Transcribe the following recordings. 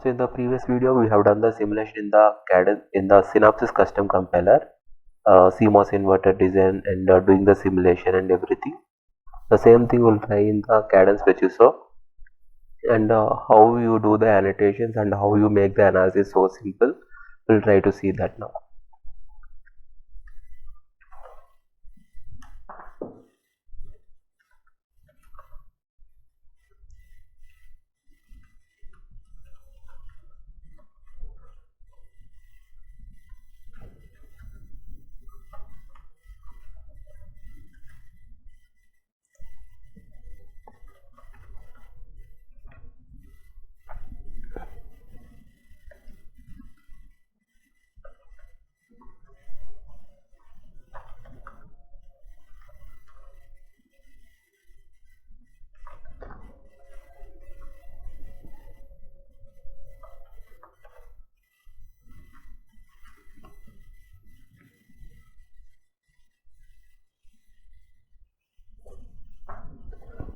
So in the previous video we have done the simulation in the Cadence in the Synopsys custom compiler, CMOS inverter design and doing the simulation and everything. The same thing will try in the Cadence Virtuoso, and how you do the annotations and how you make the analysis so simple. We'll try to see that now.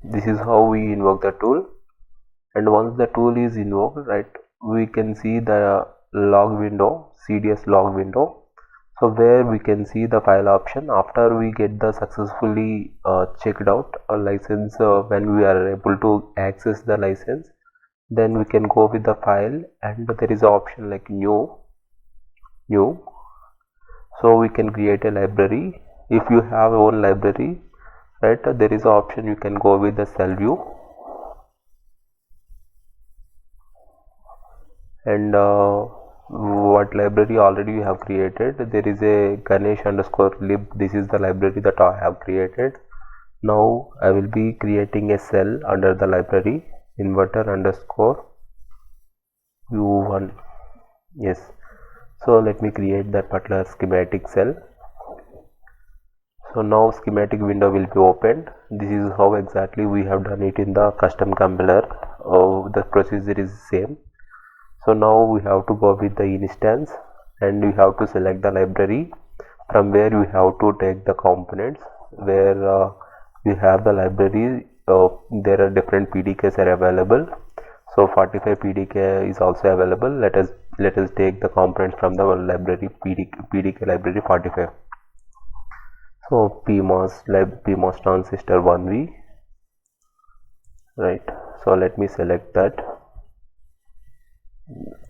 This is how we invoke the tool, and once the tool is invoked, right, we can see the log window, CDS log window. So where we can see the file option after we get the successfully checked out a license. When we are able to access the license, then we can go with the file, and there is an option like new. So we can create a library. If you have your own library, right, there is an option you can go with the cell view, and what library already you have created. There is a Ganesh underscore lib. This is the library that I have created. Now I will be creating a cell under the library inverter underscore u1. Yes, so let me create that particular schematic cell. So now schematic window will be opened. This is how exactly we have done it in the custom compiler. The procedure is same. So now we have to go with the instance, and we have to select the library from where we have to take the components. Where we have the library, there are different PDKs are available. So 45 PDK is also available. Let us take the components from the library PDK library 45. So PMOS transistor 1V, right. So let me select that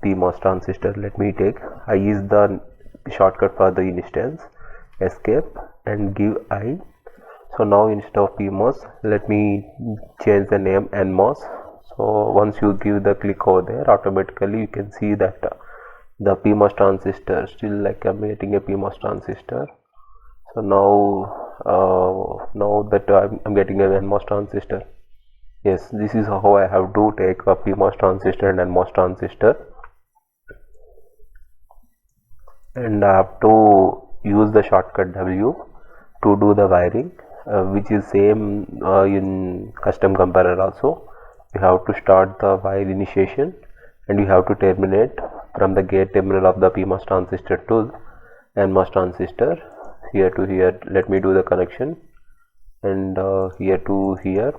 PMOS transistor. Let me take, I use the shortcut for the instance, escape and give I. So now instead of PMOS, let me change the name NMOS. So once you give the click over there, automatically you can see that the PMOS transistor, still like I'm getting a PMOS transistor. So now that I'm getting a NMOS transistor. Yes, this is how I have to take a PMOS transistor and NMOS transistor, and I have to use the shortcut W to do the wiring, which is same in custom compiler also. You have to start the wire initiation, and you have to terminate from the gate terminal of the PMOS transistor to NMOS transistor. Here to here, let me do the connection, and here to here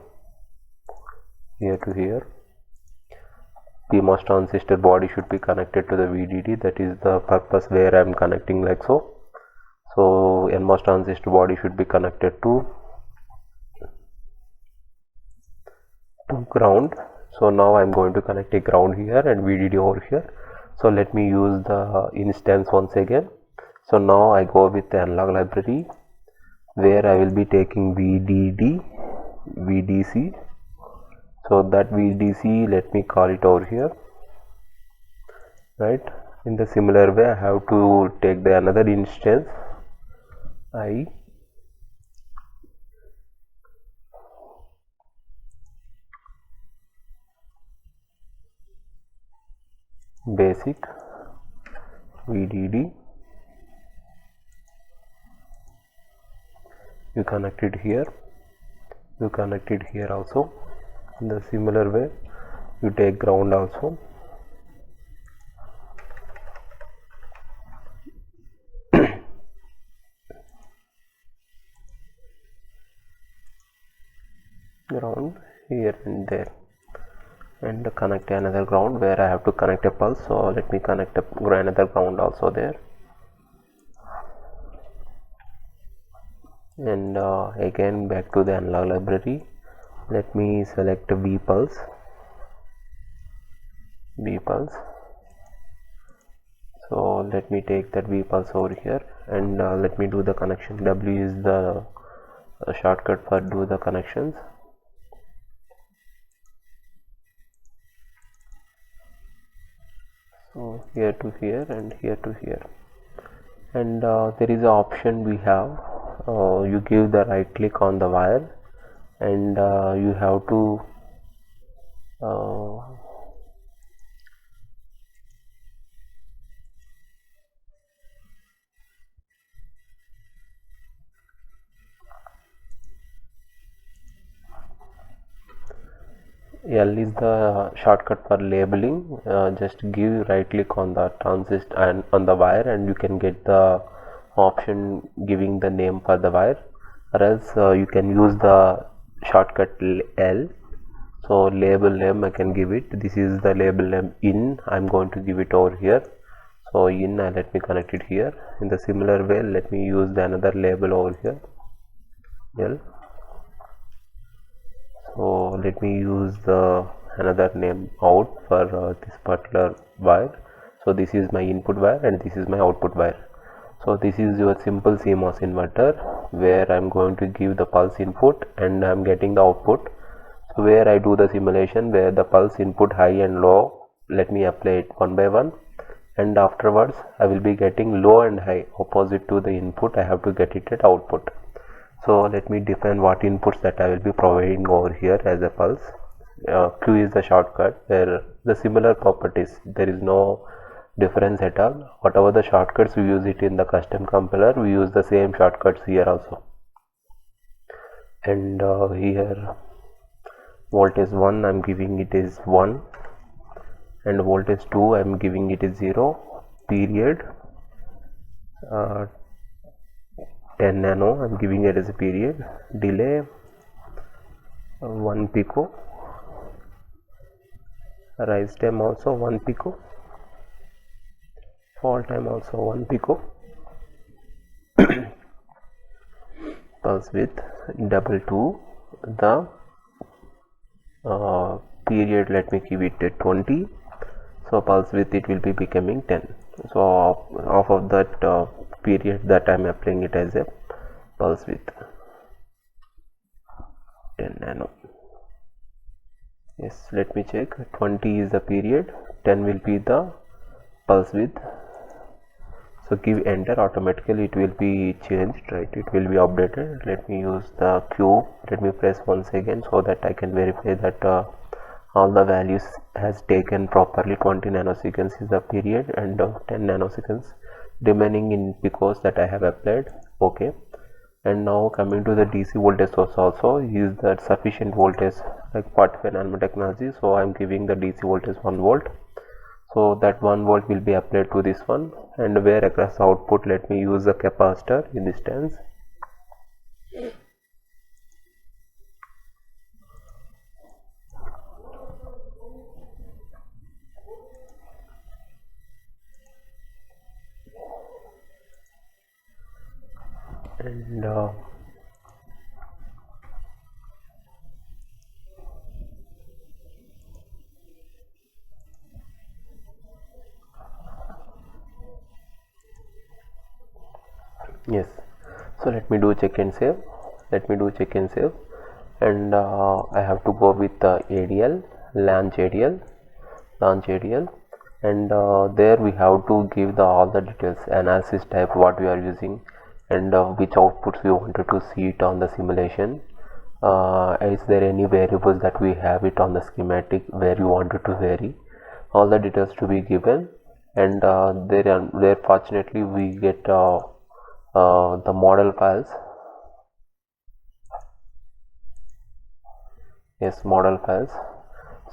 to here. PMOS transistor body should be connected to the VDD. That is the purpose where I am connecting like so. So NMOS transistor body should be connected to ground. So now I am going to connect a ground here and VDD over here. So let me use the instance once again. So now I go with the analog library, where I will be taking VDC. So that VDC, let me call it over here, right. In the similar way, I have to take the another instance, I, basic VDD. You connect it here, you connect it here also. In the similar way, you take ground also. Ground here and there. and connect another ground where I have to connect a pulse. So let me connect another ground also there, and again back to the analog library. Let me select V pulse. So let me take that V pulse over here, and let me do the connection. W is the shortcut for do the connections. So here to here and here to here, and there is an option we have. You give the right click on the wire, and you have to L is the shortcut for labeling. Just give right click on the transistor and on the wire, and you can get the option giving the name for the wire, or else you can use the shortcut L. So label name I can give it. This is the label name in. I'm going to give it over here. So in, let me connect it here. In the similar way, let me use the another label over here, L. So let me use the another name out for this particular wire. So this is my input wire and this is my output wire. So this is your simple CMOS inverter where I'm going to give the pulse input and I'm getting the output. So where I do the simulation where the pulse input high and low, let me apply it one by one, and afterwards I will be getting low and high opposite to the input. I have to get it at output. So let me define what inputs that I will be providing over here as a pulse. Q is the shortcut where the similar properties, there is no difference at all. Whatever the shortcuts we use it in the custom compiler, we use the same shortcuts here also. And here voltage 1 I'm giving it is 1, and voltage 2 I'm giving it is 0, period 10 nano I'm giving it as a period, delay 1 pico, rise time also 1 pico, fall time also 1 pico, pulse width double 2, the period let me give it 20, so pulse width it will be becoming 10. So off of that period that I am applying it as a pulse width 10 nano. Yes, let me check. 20 is the period, 10 will be the pulse width. So give enter, automatically it will be changed, right? It will be updated. Let me use the Q. Let me press once again so that I can verify that all the values has taken properly. 20 nanoseconds is the period and 10 nanoseconds remaining in picos that I have applied. Okay. And now coming to the DC voltage source also, is that sufficient voltage like 45 nanometer technology. So I am giving the DC voltage 1 volt. So that 1 volt will be applied to this one, and where across the output let me use the capacitor in this stance. And yes, so let me do check and save. And I have to go with ADL, launch ADL, and there we have to give all the details, analysis type what we are using, and which outputs we wanted to see it on the simulation. Is there any variables that we have it on the schematic where you wanted to vary, all the details to be given. And there fortunately we get the model files. Yes, model files.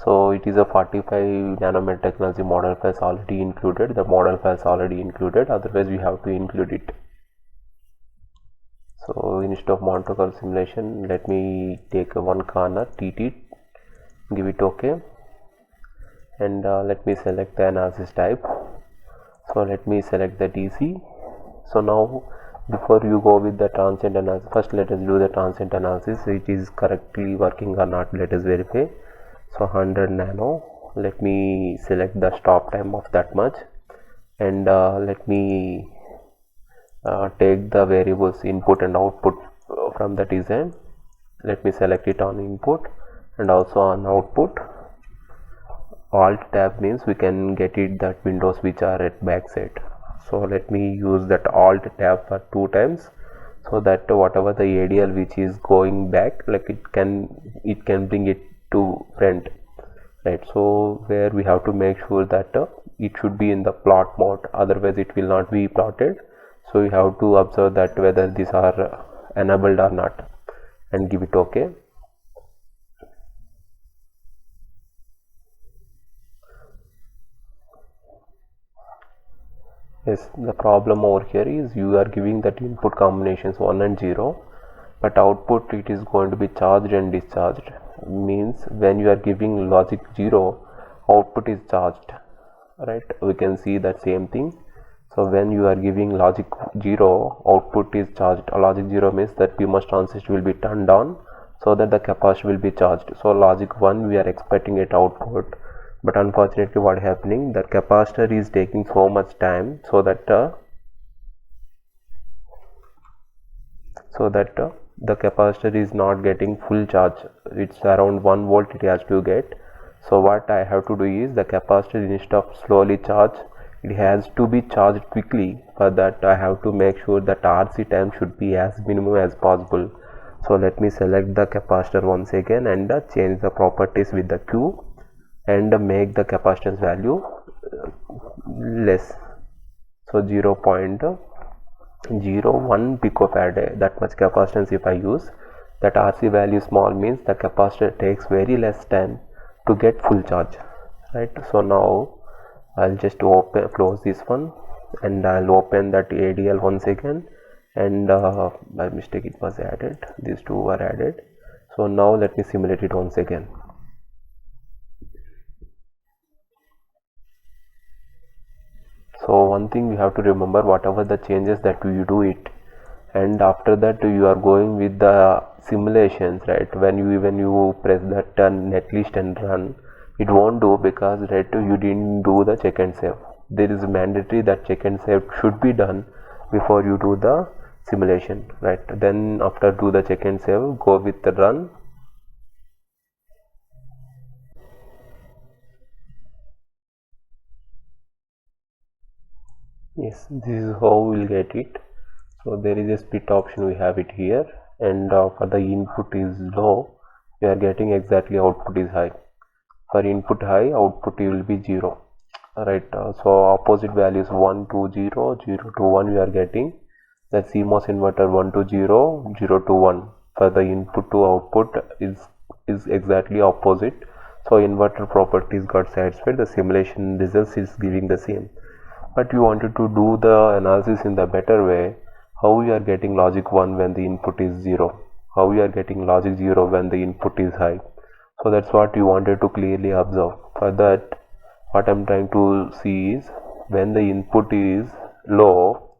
So it is a 45 nanometer technology model files already included. The model files already included, otherwise we have to include it. So instead of Monte Carlo simulation, let me take one corner, TT, give it OK. and let me select the analysis type. So let me select the DC. So now before you go with the transient analysis, first let us do the transient analysis. It is correctly working or not, let us verify. So 100 nano, let me select the stop time of that much, and let me take the variables input and output from the design. Let me select it on input and also on output. Alt tab means we can get it that windows which are at backside. So let me use that alt tab for 2 times, so that whatever the ADL which is going back, like it can bring it to front, right? So where we have to make sure that it should be in the plot mode, otherwise it will not be plotted. So we have to observe that whether these are enabled or not, and give it OK. Yes, the problem over here is you are giving that input combinations 1 and 0, but output it is going to be charged and discharged. Means when you are giving logic 0, output is charged, right? We can see that same thing. So when you are giving logic 0, output is charged. Logic 0 means that PMOS transistor will be turned on so that the capacitor will be charged. So logic 1 we are expecting it output, but unfortunately what happening, that capacitor is taking so much time, so that the capacitor is not getting full charge. It's around 1 volt it has to get. So what I have to do is, the capacitor instead of slowly charge, it has to be charged quickly. For that I have to make sure that RC time should be as minimum as possible. So let me select the capacitor once again and change the properties with the Q, and make the capacitance value less. So 0.01 picofarad, that much capacitance if I use. That RC value small means the capacitor takes very less time to get full charge, right? So now I'll just close this one, and I'll open that ADL once again, and by mistake it was added, these two were added. So now let me simulate it once again. So one thing you have to remember, whatever the changes that you do it, and after that you are going with the simulations, right? When you press that netlist and run, it won't do, because right, you didn't do the check and save. There is mandatory that check and save should be done before you do the simulation, right? Then after do the check and save, go with the run. Yes, this is how we'll get it. So there is a split option, we have it here, and for the input is low, we are getting exactly output is high. For input high, output will be 0, right? So opposite values 1 to 0, 0 to 1 we are getting. That CMOS inverter 1 to 0, 0 to 1. For the input to output is exactly opposite. So inverter properties got satisfied, the simulation results is giving the same. But you wanted to do the analysis in the better way. How you are getting logic 1 when the input is 0? How you are getting logic 0 when the input is high? So that's what you wanted to clearly observe. For that, what I'm trying to see is, when the input is low,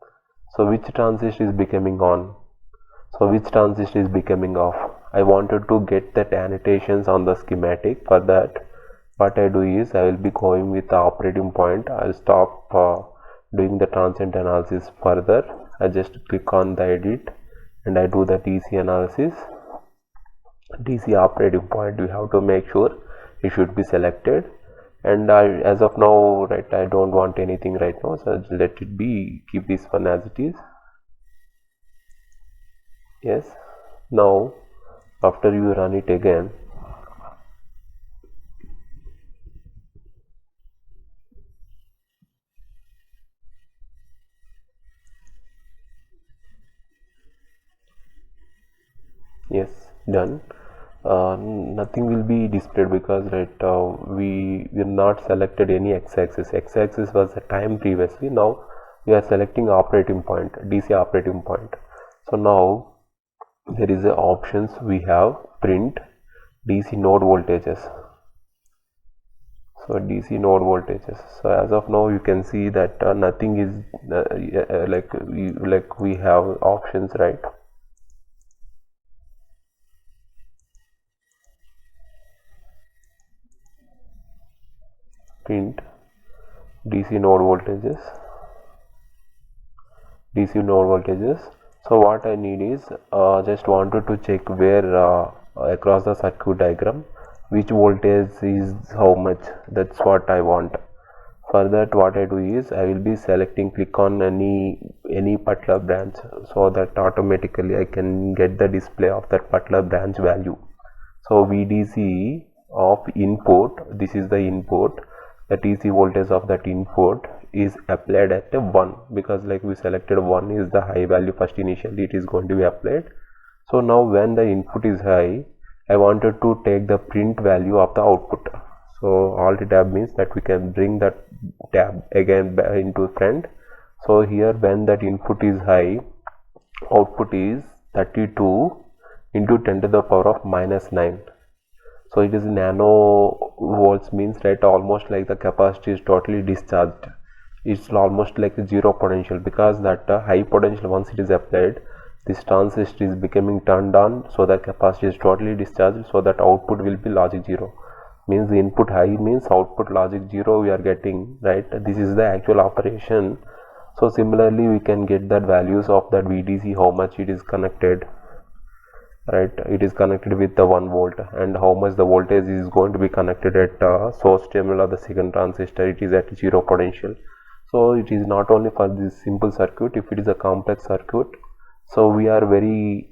so which transistor is becoming on? So which transistor is becoming off? I wanted to get that annotations on the schematic. For that, what I do is, I will be going with the operating point. I'll stop doing the transient analysis further. I just click on the edit and I do the DC analysis. DC operating point, we have to make sure it should be selected, and as of now, right, I don't want anything right now, so let it be, keep this one as it is. Yes, now after you run it again, yes, done. Nothing will be displayed, because right, we not selected any x-axis. X-axis was the time previously. Now we are selecting operating point, DC operating point. So now there is a options, we have print DC node voltages. So DC node voltages. So as of now you can see that nothing is like we have options, right? Print DC node voltages. So what I need is just wanted to check where across the circuit diagram which voltage is how much. That's what I want. For that, what I do is I will be selecting, click on any particular branch, so that automatically I can get the display of that particular branch value. So VDC of input, this is the input, the DC voltage of that input is applied at a 1, because like we selected 1 is the high value first. Initially it is going to be applied. So now when the input is high, I wanted to take the print value of the output. So alt tab means that we can bring that tab again into front. So here when that input is high, output is 32 into 10 to the power of minus 9. So it is nano volts, means right, almost like the capacity is totally discharged. It's almost like zero potential, because that high potential, once it is applied, this transistor is becoming turned on, so the capacity is totally discharged, so that output will be logic 0. Means the input high means output logic 0 we are getting, right? This is the actual operation. So similarly we can get that values of that VDC, how much it is connected, right? It is connected with the 1 volt, and how much the voltage is going to be connected at source terminal of the second transistor. It is at 0 potential. So it is not only for this simple circuit. If it is a complex circuit, so we are very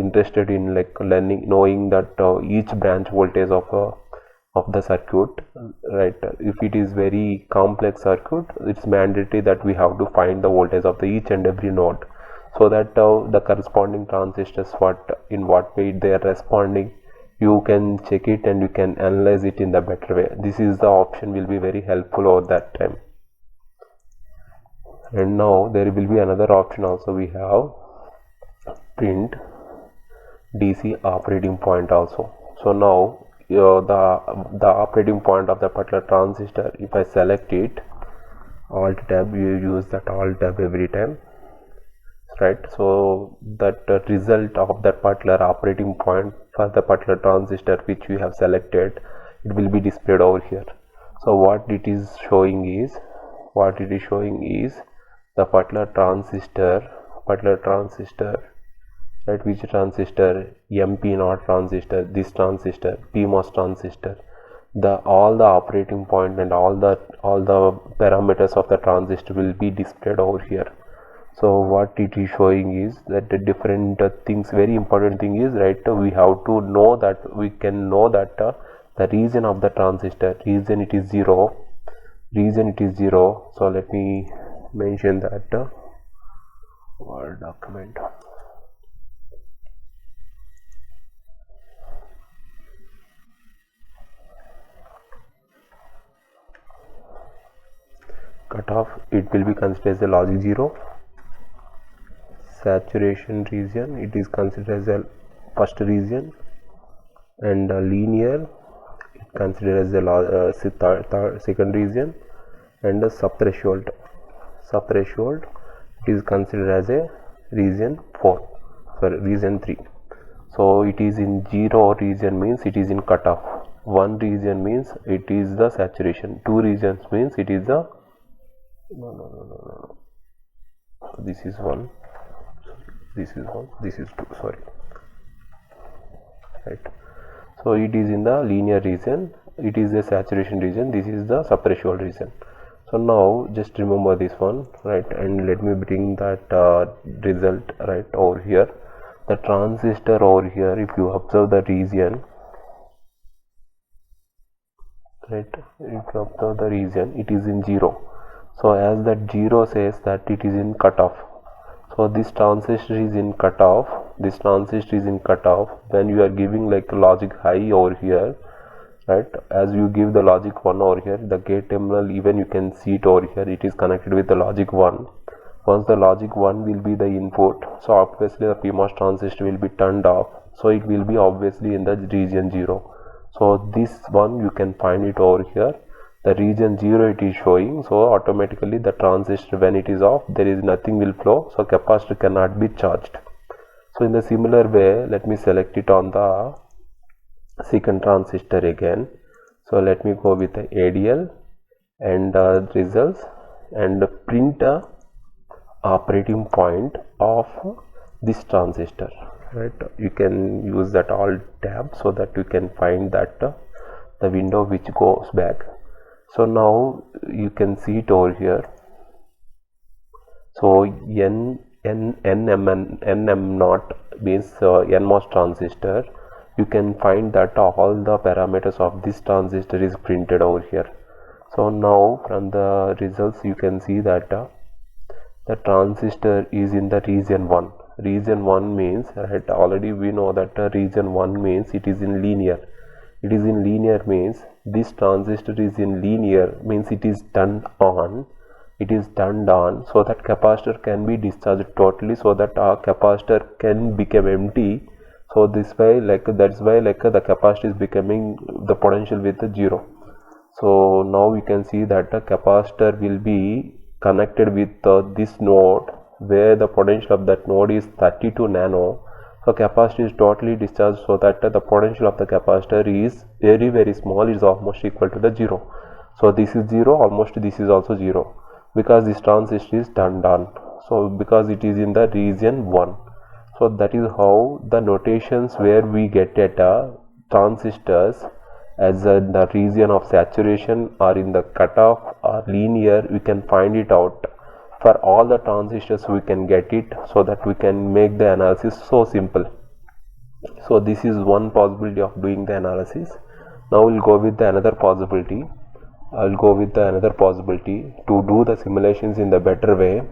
interested in like knowing that each branch voltage of the circuit, right? If it is very complex circuit, it's mandatory that we have to find the voltage of the each and every node, so that the corresponding transistors, in what way they are responding, you can check it and you can analyze it in the better way. This is the option will be very helpful over that time. And now there will be another option also. We have print DC operating point also. So now the operating point of the particular transistor, if I select it, alt tab, you use that alt tab every time, right? So that result of that particular operating point for the particular transistor which we have selected, it will be displayed over here. So what it is showing is the particular transistor, right? Which transistor? MP0 transistor, this transistor, PMOS transistor. All the operating point and all the parameters of the transistor will be displayed over here. So what it is showing is that the different things. Very important thing is, right, we have to know that we can know that the region of the transistor, region it is 0. So let me mention that Word document. Cutoff, it will be considered as a logic 0. Saturation region, it is considered as a first region, and linear, it considered as a second region, and the subthreshold, it is considered as a region 3. So it is in 0 region means it is in cutoff. 1 region means it is the saturation. 2 regions means it is the no. This is 1. This is 2. Sorry, right? So it is in the linear region. It is a saturation region. This is the subthreshold region. So now just remember this one, right? And let me bring that result right over here. The transistor over here, if you observe the region, right? If you observe the region, it is in 0. So as that 0 says that it is in cutoff. So this transistor is in cutoff. When you are giving like logic high over here, right? As you give the logic 1 over here, the gate terminal, even you can see it over here, it is connected with the logic 1. Once the logic 1 will be the input, so obviously the PMOS transistor will be turned off. So it will be obviously in the region 0. So this one you can find it over here. The region 0 it is showing, so automatically the transistor, when it is off, there is nothing will flow, so capacitor cannot be charged. So in the similar way, let me select it on the second transistor again. So let me go with the ADL and results and print a operating point of this transistor, right? You can use that alt tab so that you can find that the window which goes back. So now you can see it over here. So NM0 means NMOS transistor. You can find that all the parameters of this transistor is printed over here. So now from the results you can see that the transistor is in the region 1. Region 1 means, right, already we know that region 1 means it is in linear. It is in linear means this transistor is in linear, means it is turned on. It is turned on so that capacitor can be discharged totally, so that our capacitor can become empty. So this way, that's why the capacitor is becoming the potential with the 0. So now we can see that the capacitor will be connected with this node, where the potential of that node is 32 nano. So capacitor is totally discharged, so that the potential of the capacitor is very small, is almost equal to the 0. So this is 0, almost this is also 0, because this transistor is turned on. So because it is in the region 1. So that is how the notations where we get at transistors as the region of saturation or in the cutoff or linear, we can find it out. For all the transistors we can get it, so that we can make the analysis so simple. So this is one possibility of doing the analysis. Now we'll go with the another possibility. I'll go with the another possibility to do the simulations in the better way.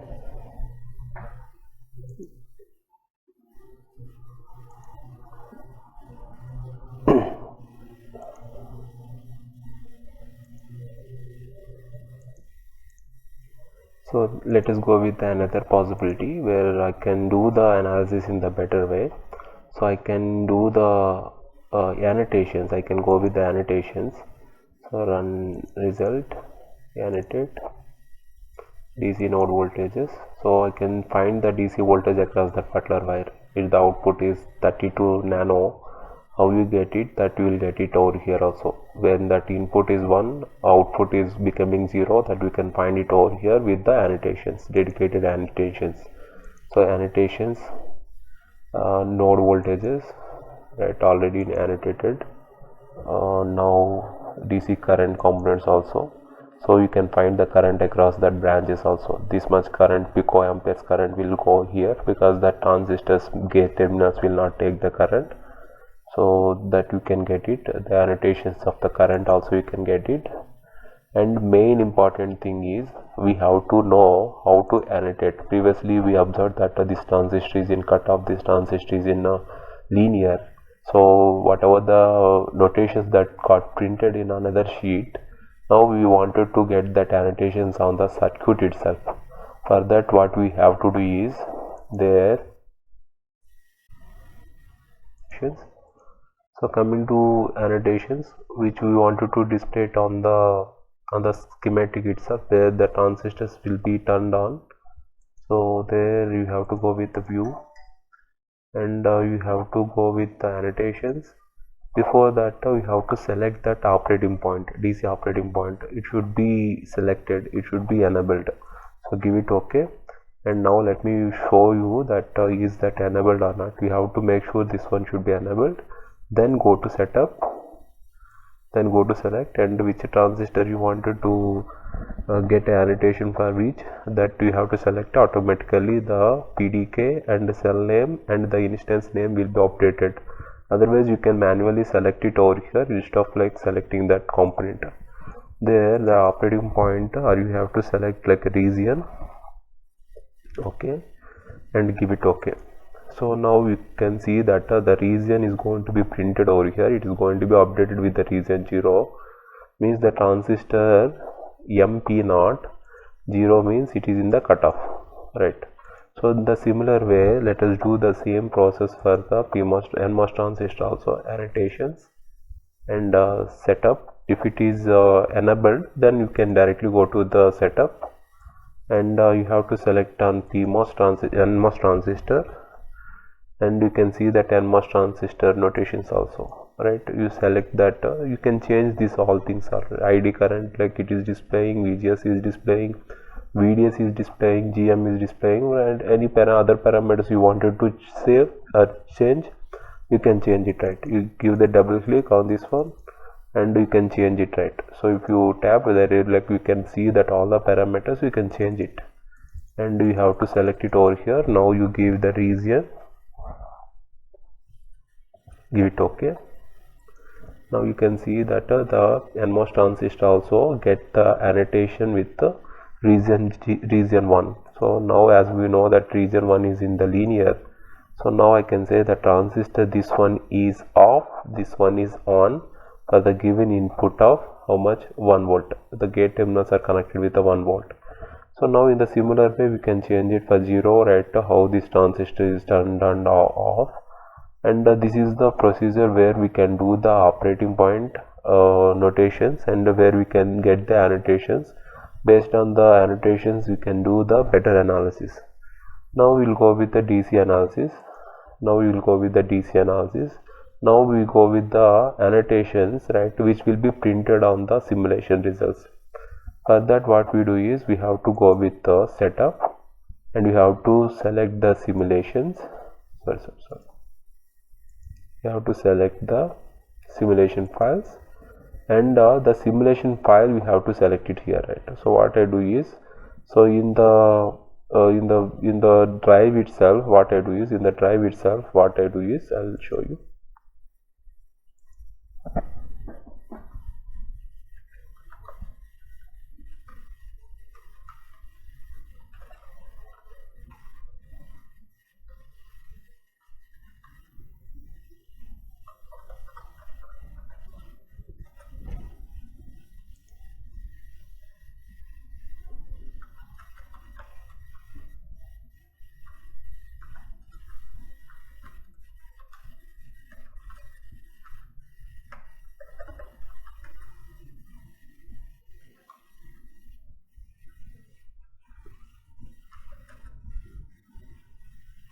So let us go with another possibility where I can do the analysis in the better way. So I can do the annotations. I can go with the annotations. So run result, annotate DC node voltages. So I can find the DC voltage across that particular wire. If the output is 32 nano, how you get it? That you will get it over here also. When that input is 1, output is becoming 0, that we can find it over here with the annotations, dedicated annotations. So annotations, node voltages, right, already annotated. Now DC current components also. So you can find the current across that branches also. This much current, picoamperes current will go here, because the transistors gate terminals will not take the current. So that you can get it. The annotations of the current also you can get it. And main important thing is we have to know how to annotate. Previously we observed that this transistor is in cutoff, this transistor is in linear. So whatever the notations that got printed in another sheet, now we wanted to get that annotations on the circuit itself. For that, what we have to do is there. So coming to annotations, which we wanted to display it on the schematic itself, where the transistors will be turned on. So there you have to go with the view, and you have to go with the annotations. Before that, we have to select that operating point, DC operating point. It should be selected, it should be enabled. So give it OK. And now let me show you that is that enabled or not. We have to make sure this one should be enabled. Then go to setup, then go to select, and which transistor you wanted to get an annotation for which, that you have to select automatically. The PDK and the cell name and the instance name will be updated. Otherwise you can manually select it over here instead of selecting that component. There the operating point, or you have to select a region, OK, and give it OK. So now you can see that the region is going to be printed over here. It is going to be updated with the region 0, means the transistor MP0, 0 means it is in the cutoff, right? So in the similar way, let us do the same process for the PMOS NMOS transistor also. Annotations, and setup. If it is enabled, then you can directly go to the setup, and you have to select on NMOS transistor, and you can see that NMOS transistor notations also, right? You select that. You can change this, all things are ID current, like it is displaying, VGS is displaying, VDS is displaying, GM is displaying, and any other parameters you wanted to save or change, you can change it, right? You give the double click on this one and you can change it, right? So if you tap there, like you can see that all the parameters, you can change it, and you have to select it over here. Now you give the region, give it OK. Now you can see that the NMOS transistor also get the annotation with the region 1. So now as we know that region 1 is in the linear, so now I can say the transistor, this one is off, this one is on, for the given input of how much? 1 volt. The gate terminals are connected with the 1 volt. So now in the similar way we can change it for 0, right? How this transistor is turned on off. And this is the procedure where we can do the operating point notations, and where we can get the annotations. Based on the annotations, we can do the better analysis. Now we will go with the DC analysis. Now we will go with the DC analysis. Now we go with the annotations, right, which will be printed on the simulation results. For that, what we do is we have to go with the setup, and we have to select the simulations. You have to select the simulation files, and the simulation file we have to select it here, right? So what I do is, so in the drive itself, what I do is, I'll show you.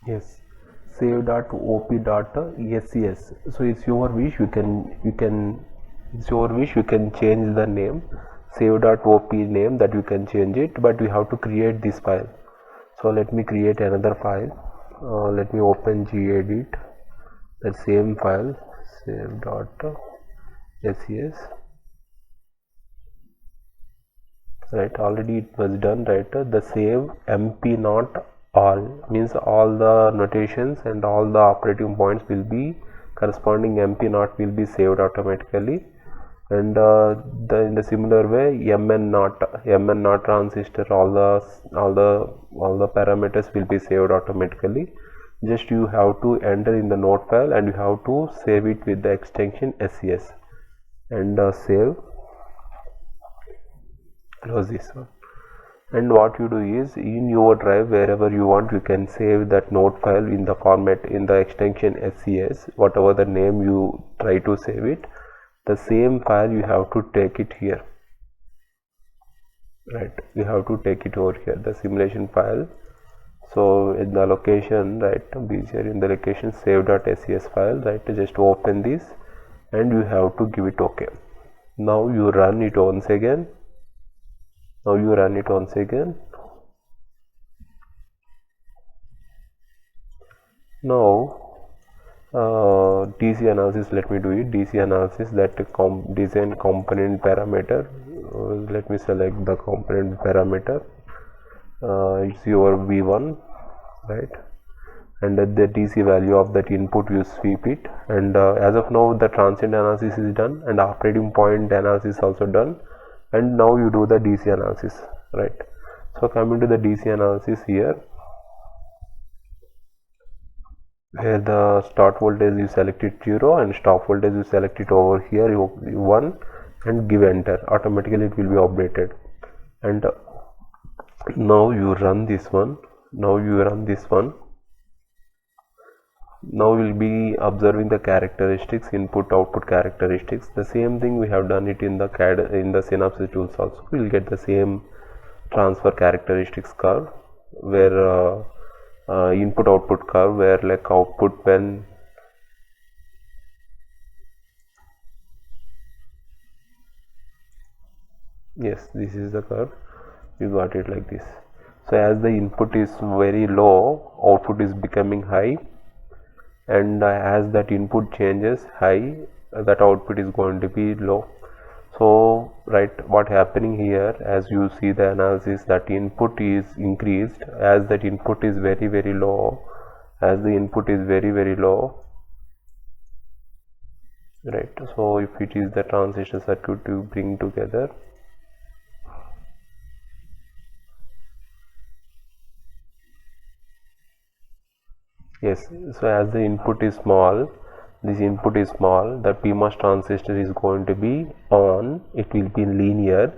Yes, save.op.scs. So it's your wish, you can change the name, save.op name, that you can change it, but we have to create this file. So let me create another file. Let me open gedit, that same file, save.scs. right, already it was done, right? The save mp not all means all the notations and all the operating points will be corresponding mp not will be saved automatically, and in the similar way mn not transistor, all the parameters will be saved automatically. Just you have to enter in the node file, and you have to save it with the extension scs, and save, close this one. And what you do is, in your drive, wherever you want, you can save that node file in the format, in the extension scs, whatever the name you try to save it, the same file you have to take it here, right? You have to take it over here, the simulation file. So in the location, right, be here in the location save.scs file, right? Just open this and you have to give it OK. Now you run it once again. Now DC analysis, let me do it. DC analysis, that design component parameter. Let me select the component parameter. It's your V1, right? And the DC value of that input, you sweep it. And as of now, the transient analysis is done, and operating point analysis also done. And now you do the DC analysis, right? So coming to the DC analysis here, where the start voltage you select it 0 and stop voltage you select it over here 1, and give enter. Automatically it will be updated. And now you run this one. Now we'll be observing the characteristics, input output characteristics. The same thing we have done it in the Synopsys tools also. We'll get the same transfer characteristics curve where input output curve, where like output when yes, this is the curve. You got it like this. So as the input is very low, output is becoming high, and as that input changes high, that output is going to be low. So right, what happening here, as you see the analysis, that input is increased as that input is very low. As the input is very low, right? So if it is the transistor circuit to bring together, yes, so as the input is small, this input is small, the PMOS transistor is going to be on, it will be linear,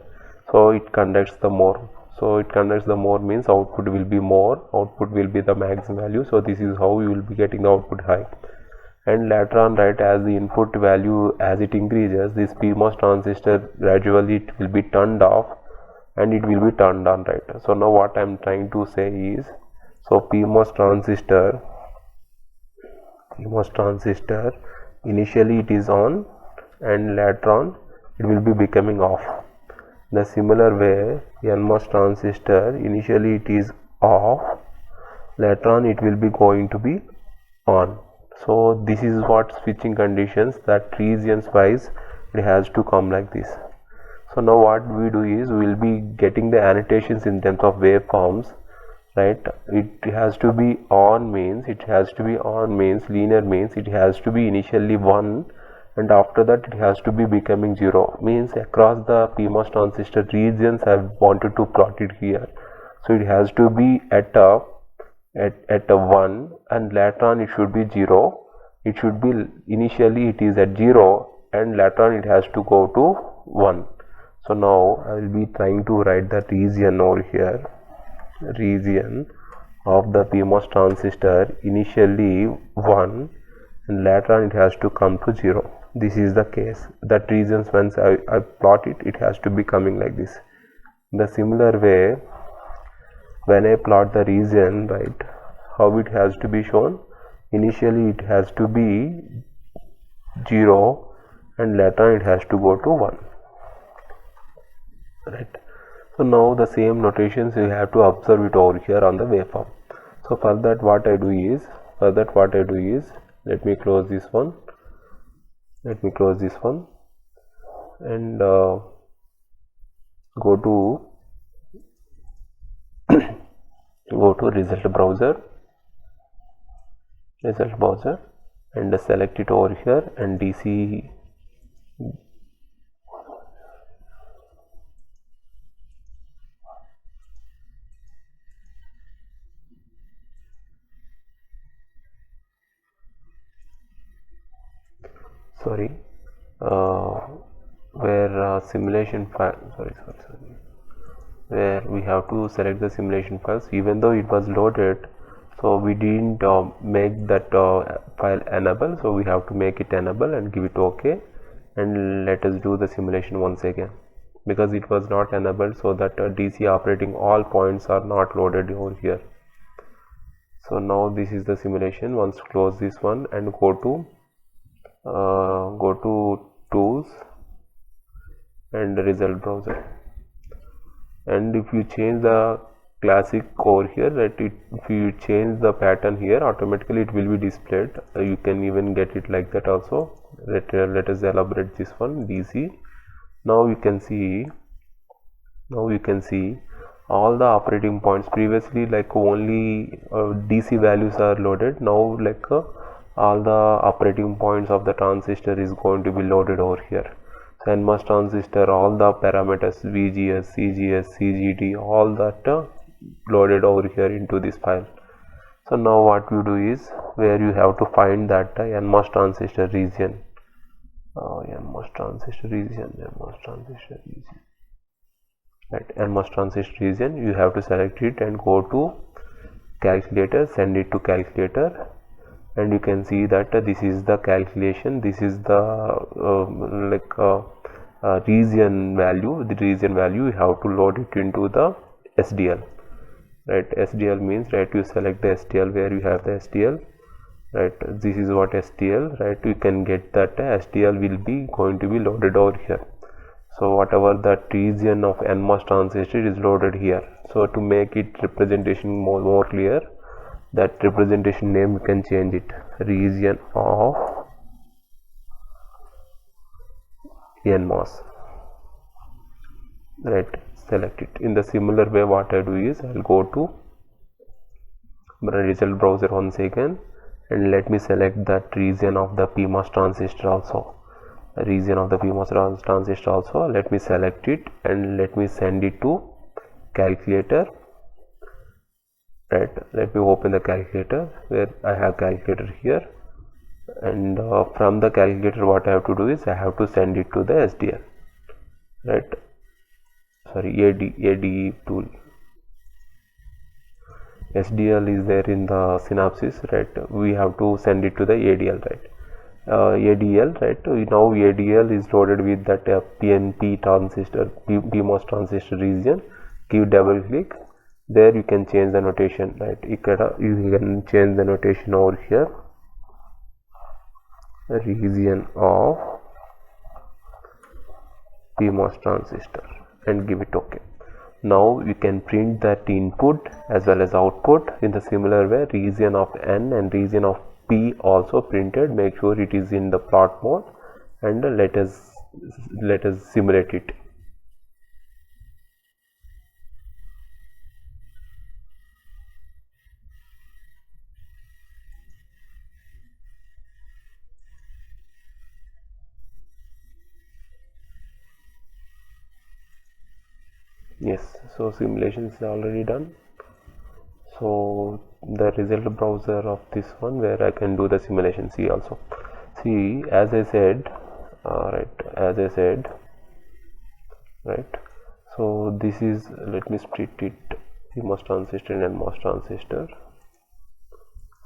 so it conducts the more. So it conducts the more means output will be more, output will be the max value. So this is how you will be getting the output high. And later on, right, as the input value, as it increases, this PMOS transistor gradually it will be turned off and it will be turned on, right? So now what I am trying to say is, so PMOS transistor initially it is on and later on it will be becoming off. The similar way, NMOS transistor initially it is off, later on it will be going to be on. So this is what switching conditions, that regions wise it has to come like this. So now what we do is we will be getting the annotations in terms of waveforms, right? It has to be on means linear means it has to be initially 1 and after that it has to be becoming 0, means across the PMOS transistor regions I wanted to plot it here. So it has to be at a 1 and later on it should be 0. It should be initially it is at 0 and later on it has to go to 1. So now I will be trying to write the region over here, region of the PMOS transistor initially 1 and later on it has to come to 0. This is the case, that regions once I plot it, it has to be coming like this. The similar way, when I plot the region, right, how it has to be shown, initially it has to be 0 and later it has to go to 1, right? So now the same notations you have to observe it over here on the waveform. So for that what I do is, let me close this one, and go to result browser and select it over here and DC where simulation file, where we have to select the simulation files. Even though it was loaded, so we didn't make that file enable, so we have to make it enable and give it OK, and let us do the simulation once again, because it was not enabled, so that DC operating all points are not loaded over here. So now this is the simulation. Once close this one and go to tools and result browser, and if you change the classic over here, that if you change the pattern here, automatically it will be displayed. You can even get it like that also. Let us elaborate this one, DC. Now you can see all the operating points. Previously like only DC values are loaded. Now like all the operating points of the transistor is going to be loaded over here. So NMOS transistor, all the parameters, VGS, CGS, CGT, all that loaded over here into this file. So now what you do is, where you have to find that NMOS transistor region, NMOS transistor region, right, NMOS transistor region, you have to select it and go to calculator, send it to calculator, and you can see that this is the calculation, this is the region value. The region value you have to load it into the SDL, right? SDL means, right, you select the SDL where you have the SDL, right? This is what SDL, right? You can get that SDL will be going to be loaded over here. So whatever that region of NMOS transistor is loaded here. So to make it representation more clear, that representation name you can change it, region of NMOS, right? Select it. In the similar way, what I do is I'll go to my result browser once again, and let me select that region of the PMOS transistor also. Region of the PMOS transistor also, let me select it and let me send it to calculator, right? Let me open the calculator where I have calculator here, and from the calculator what I have to do is I have to send it to the SDL, right? Sorry, AD tool. SDL is there in the synopsis, right? We have to send it to the ADL, right? ADL, right? Now ADL is loaded with that PNP transistor, PMOS transistor region. Give double click. There you can change the notation, right? You can change the notation over here. Region of PMOS transistor, and give it OK. Now you can print that input as well as output in the similar way. Region of N and region of P also printed. Make sure it is in the plot mode, and let us simulate it. Yes, so simulation is already done. So the result browser of this one where I can do the simulation. See also, see, as I said, right, so this is, let me split it, PMOS transistor and NMOS transistor,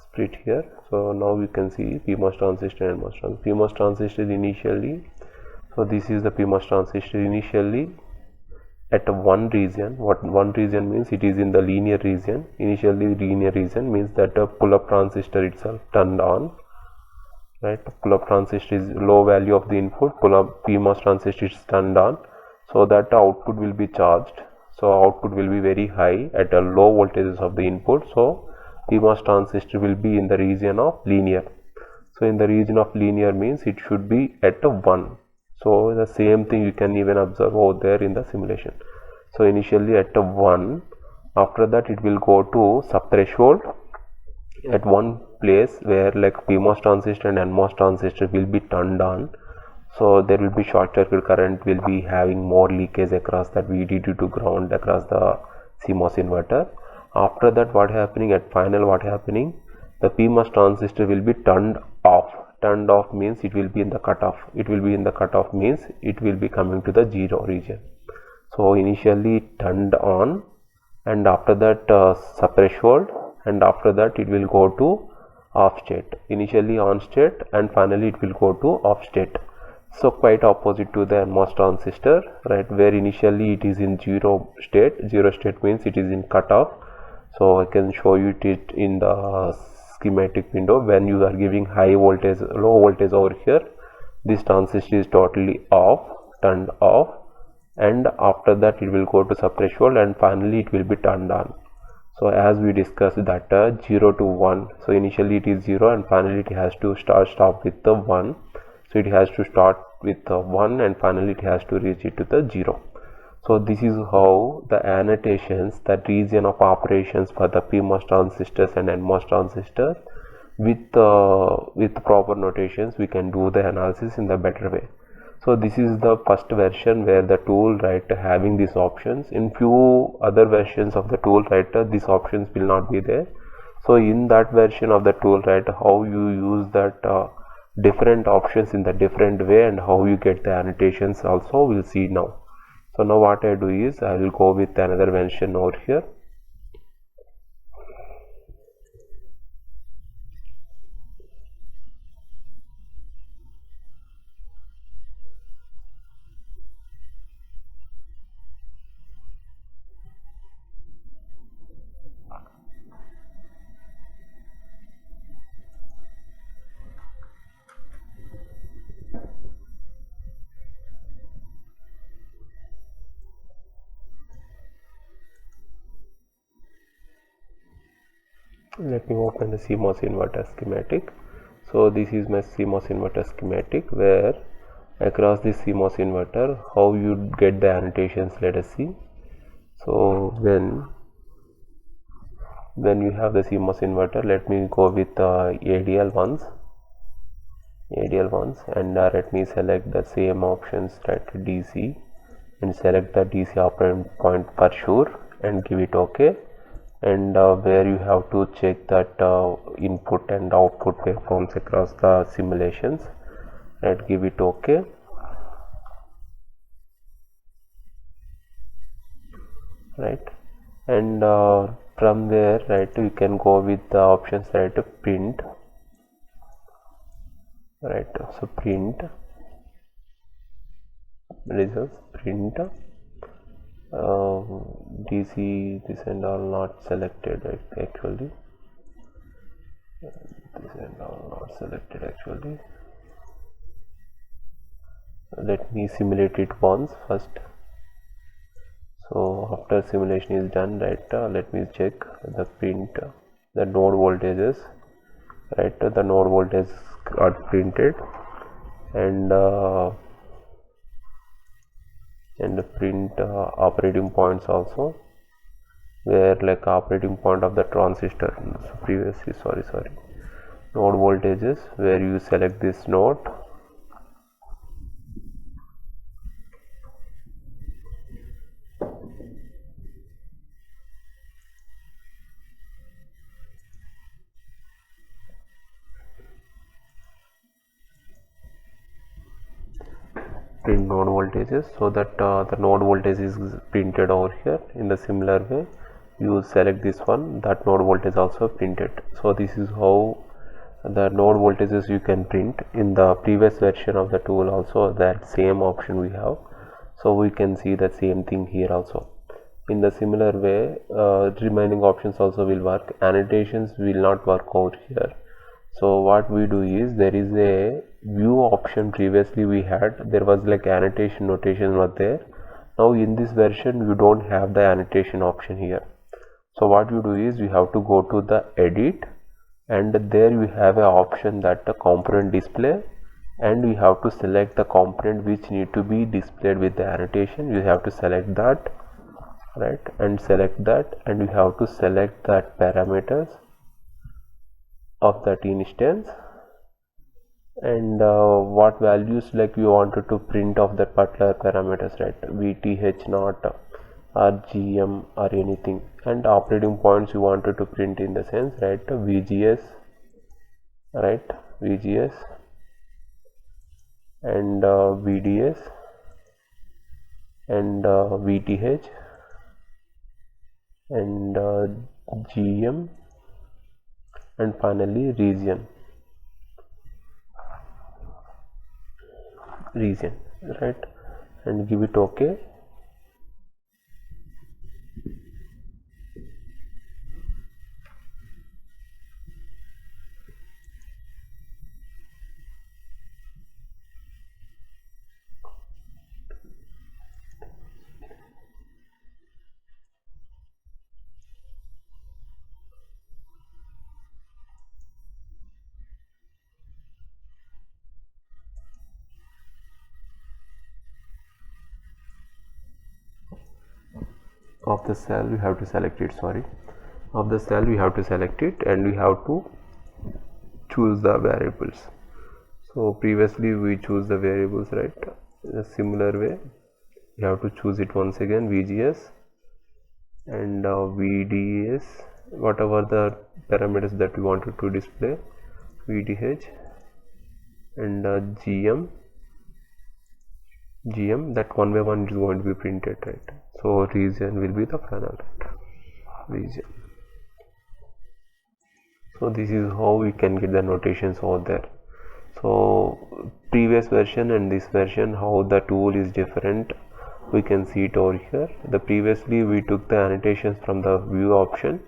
split here. So now you can see PMOS transistor and NMOS transistor. PMOS transistor initially, so this is the PMOS transistor initially at one region. What one region means, it is in the linear region. Initially linear region means that a pull-up transistor itself turned on, right? Pull-up transistor is low value of the input, pull-up PMOS transistor is turned on, so that the output will be charged. So output will be very high at a low voltages of the input. So PMOS transistor will be in the region of linear. So in the region of linear means it should be at a 1. So the same thing you can even observe over there in the simulation. So initially at a 1, after that it will go to subthreshold at one place where like PMOS transistor and NMOS transistor will be turned on. So there will be short circuit current, will be having more leakage across that VDD to ground across the CMOS inverter. After that, what happening at final, what happening, the PMOS transistor will be turned off. Turned off means it will be in the cutoff. It will be in the cutoff means it will be coming to the 0 region. So initially turned on, and after that subthreshold, and after that it will go to off state. Initially on state and finally it will go to off state. So quite opposite to the NMOS transistor, right, where initially it is in 0 state. 0 state means it is in cutoff. So I can show you it in the schematic window. When you are giving high voltage, low voltage over here, this transistor is totally off, turned off, and after that it will go to subthreshold and finally it will be turned on. So as we discussed that 0 to 1, so initially it is 0 and finally it has to stop with the 1. So it has to start with 1 and finally it has to reach it to the 0. So this is how the annotations, that region of operations for the PMOS transistors and NMOS transistors, with proper notations we can do the analysis in the better way. So this is the first version where the tool, right, having these options. In few other versions of the tool, right, these options will not be there. So in that version of the tool, right, how you use that different options in the different way and how you get the annotations also we'll see now. So now what I do is I will go with another version over here. Let me open the CMOS inverter schematic. So this is my CMOS inverter schematic, where across this CMOS inverter how you get the annotations, let us see. So when you have the CMOS inverter, let me go with ADL ones, and let me select the same options, right, DC, and select the DC operand point for sure and give it OK. And where you have to check that input and output waveforms across the simulations, right, give it OK. Right, and from there, right, you can go with the options, right, print, right, so print results, print DC, this and all not selected, right, actually this and all not selected actually. Let me simulate it once first. So after simulation is done, right, let me check the print, the node voltages, right, the node voltage got printed, and print operating points also, where like operating point of the transistor. So previously, sorry, node voltages, where you select this node, print node voltages, so that the node voltage is printed over here. In the similar way, you select this one, that node voltage also printed. So this is how the node voltages you can print. In the previous version of the tool also, that same option we have, so we can see the same thing here also. In the similar way, remaining options also will work. Annotations will not work out here. So what we do is, there is a view option. Previously we had, there was like annotation, notation were there. Now in this version you don't have the annotation option here. So what you do is, you have to go to the edit, and there you have an option that the component display, and you have to select the component which need to be displayed with the annotation. You have to select that, right, and select that, and you have to select that parameters of that instance, and what values like you wanted to print of that particular parameters, right, VTH not or GM or anything, and operating points you wanted to print in the sense, right, VGS, right, VGS, and VDS, and VTH, and GM, and finally region, right, and give it OK. Of the cell we have to select it, of the cell we have to select it, and we have to choose the variables. So previously we choose the variables, right, in a similar way you have to choose it once again, VGS and VDS, whatever the parameters that we wanted to display, VDH, and GM, that one by one is going to be printed, right. So region will be the final, right, region. So this is how we can get the notations over there. So previous version and this version, how the tool is different, we can see it over here. The previously we took the annotations from the view option.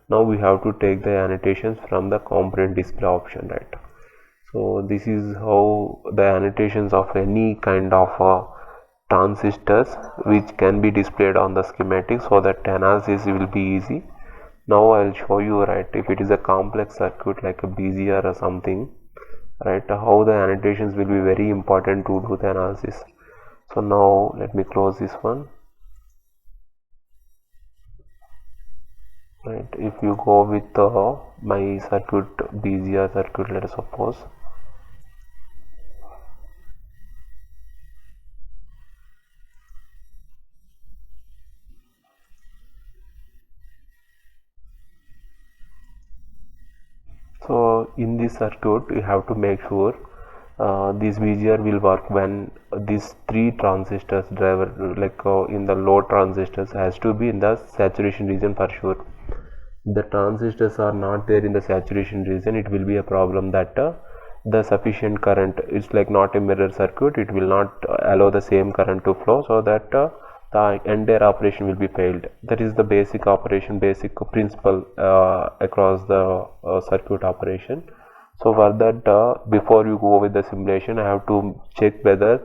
Now we have to take the annotations from the component display option, right. So this is how the annotations of any kind of transistors which can be displayed on the schematic, so that analysis will be easy. Now I'll show you, right, if it is a complex circuit like a BGR or something, right, how the annotations will be very important to do the analysis. So now let me close this one. Right, if you go with my circuit, BGR circuit, let us suppose, so in this circuit you have to make sure this BGR will work when these three transistors driver, like in the load transistors, has to be in the saturation region for sure. The transistors are not there in the saturation region, it will be a problem that the sufficient current, it's like not a mirror circuit, it will not allow the same current to flow, so that the entire operation will be failed. That is the basic operation, basic principle across the circuit operation. So for that, before you go with the simulation, I have to check whether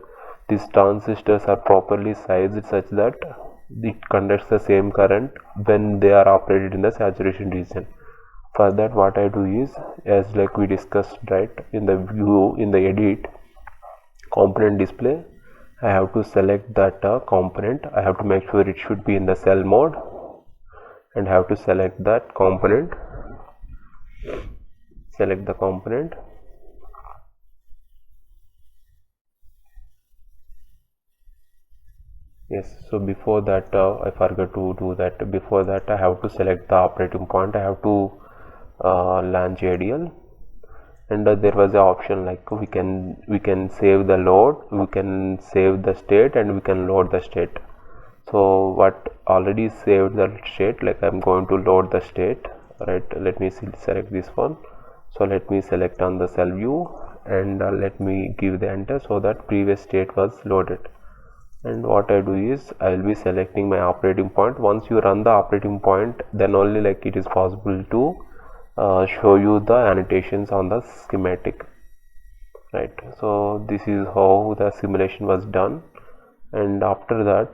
these transistors are properly sized such that it conducts the same current when they are operated in the saturation region. For that, what I do is, as like we discussed, right, in the view, in the edit component display, I have to select that component. I have to make sure it should be in the cell mode, and I have to select that component, select the component. Yes, so before that I forgot to do that. Before that, I have to select the operating point. I have to launch ADL, and there was an option like we can save the load, we can save the state, and we can load the state. So what already saved the state, like I'm going to load the state, right? Let me select this one. So let me select on the cell view, and let me give the enter, so that previous state was loaded. And what I do is, I will be selecting my operating point. Once you run the operating point, then only like it is possible to show you the annotations on the schematic, right? So this is how the simulation was done, and after that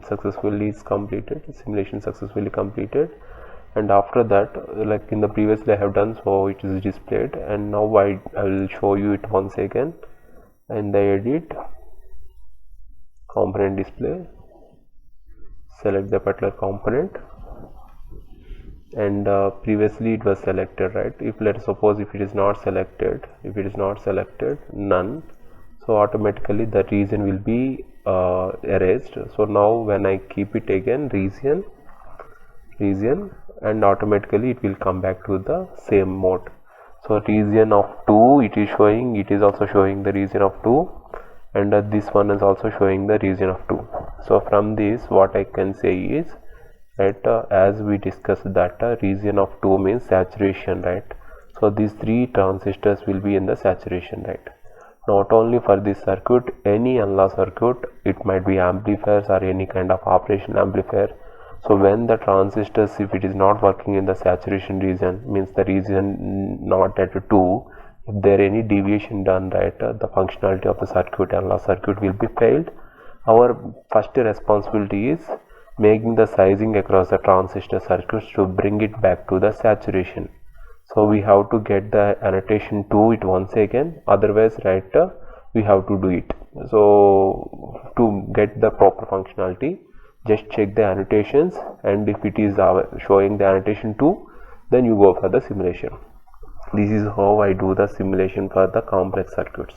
successfully is completed, simulation successfully completed. And after that, like in the previously I have done, so it is displayed, and now I will show you it once again in the edit component display. Select the particular component, and previously it was selected, right? If let's suppose if it is not selected, none, so automatically the region will be erased. So now when I keep it again, region, and automatically it will come back to the same mode. So region of 2 it is showing, it is also showing the region of 2, and this one is also showing the region of 2. So from this, what I can say is, right, as we discussed that region of 2 means saturation, right? So these three transistors will be in the saturation, right? Not only for this circuit, any analog circuit, it might be amplifiers or any kind of operation amplifier. So when the transistors, if it is not working in the saturation region, means the region not at 2, if there any deviation done, right, the functionality of the circuit, analog circuit, will be failed. Our first responsibility is making the sizing across the transistor circuits to bring it back to the saturation. So we have to get the annotation to it once again, otherwise, right, we have to do it. So to get the proper functionality, just check the annotations, and if it is showing the annotation 2, then you go for the simulation. This is how I do the simulation for the complex circuits.